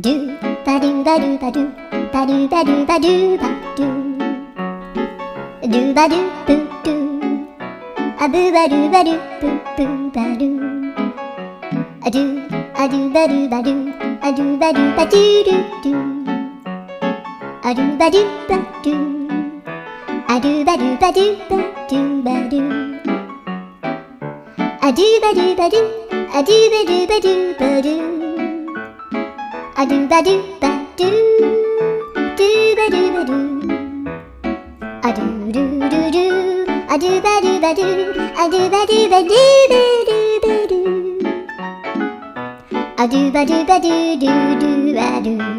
do ba do ba do ba do ba do ba do ba do ba do ba do boo do a boo ba do ba do boo boo ba do a do ba do ba do a do ba do ba do do do a do ba do ba do a do ba do ba do ba do ba do a do ba do ba do a do ba do ba do ba do a do ba do ba do do ba do ba do a do do do do a do ba do ba do a do ba do ba do ba do ba do a do ba do ba do do do ba do